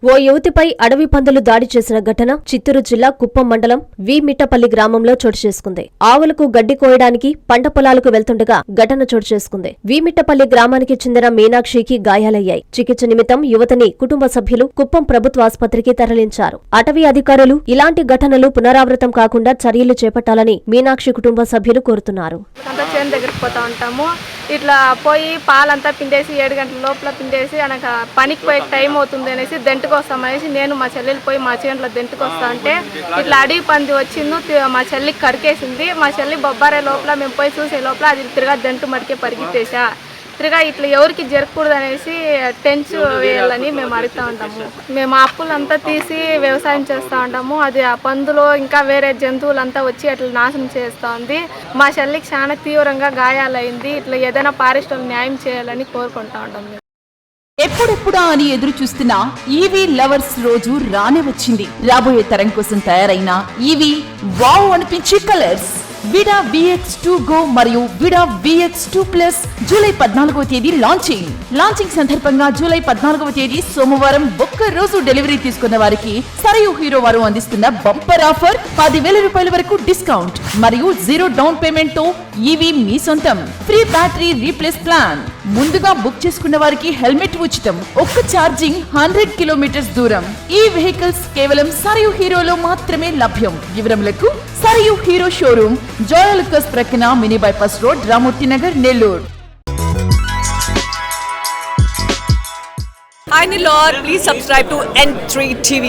ఓ యువతిపై అడవి పందులు దాడి చేసిన ఘటన చిత్తూరు జిల్లా కుప్పం మండలం వి మిట్టపల్లి గ్రామంలో చోటు చేసుకుంది. ఆవులకు గడ్డి కోయడానికి పంట పొలాలకు వెళ్తుండగా ఘటన చోటు చేసుకుంది. వి మిట్టపల్లి గ్రామానికి చెందిన మీనాక్షికి గాయాలయ్యాయి. చికిత్స నిమిత్తం యువతిని కుటుంబ సభ్యులు కుప్పం ప్రభుత్వ ఆసుపత్రికి తరలించారు. అటవీ అధికారులు ఇలాంటి ఘటనలు పునరావృతం కాకుండా చర్యలు చేపట్టాలని మీనాక్షి కుటుంబ సభ్యులు కోరుతున్నారు. ఇట్లా పోయి పాలంతా పిండేసి 7 గంటల లోపల పిండేసి అనక పనికి పోయే టైం అవుతుంది అనేసి దెంటుకు వస్తామనేసి నేను మా చెల్లెలు పోయి మా చేనులో దెంటుకు వస్తా అంటే ఇట్లా అడవి పంది వచ్చింది, మా చెల్లికి కరికేసింది. మా చెల్లి బొబ్బారే లోపల మేము పోయి చూసే లోపల అది తిరిగా దెంటు మడికే పరిగెత్తేసా. తిరిగా ఇట్లా ఎవరికి జరగకూడదు అనేసి టెన్స్ వేయాలని మేము అడుగుతూ ఉంటాము. మేము అప్పులంతా తీసి వ్యవసాయం చేస్తూ ఉంటాము. అది ఆ పందులు ఇంకా వేరే జంతువులంతా వచ్చి అట్లా నాశనం చేస్తూ ఉంది. మా చెల్లికి చాలా తీవ్రంగా గాయాలైంది. ఇట్లా ఏదైనా ఫారెస్ట్ న్యాయం చేయాలని కోరుకుంటా ఉంటాము. ఎప్పుడెప్పుడా అని ఎదురు చూస్తున్న ఈవీ లవర్స్ రోజు రానే వచ్చింది. రాబోయే తరం కోసం తయారైన ఈవీ వావ్ అనిపించే కలర్స్ విడా VX2 Go మరియు విడా VX2 Plus జూలై 14వ తేదీ లాంచింగ్ సందర్భంగా జూలై 14వ తేదీ సోమవారం ఒక్క రోజు డెలివరీ తీసుకున్న వారికి సరయు హీరో వారు అందిస్తున్న బంపర్ ఆఫర్ 10,000 రూపాయల వరకు డిస్కౌంట్ మరియు 0 డౌన్ పేమెంట్ తో ఈవీ మీ సొంతం. Free battery replace plan. ముందుగా బుక్ చేసుకున్న వారికి హెల్మెట్ ఉచితం. ఒక్క ఛార్జింగ్ 100 కిలోమీటర్స్ దూరం. ఈ వెహికల్స్ కేవలం సరయు హీరోలో మాత్రమే లభ్యం. వివరములకు సరయు హీరో షోరూమ్, జోయలుకస్ ప్రక్కన mini bypass road, Ramurthy Nagar, Nellore. Hi Nilor, please subscribe to N3 TV.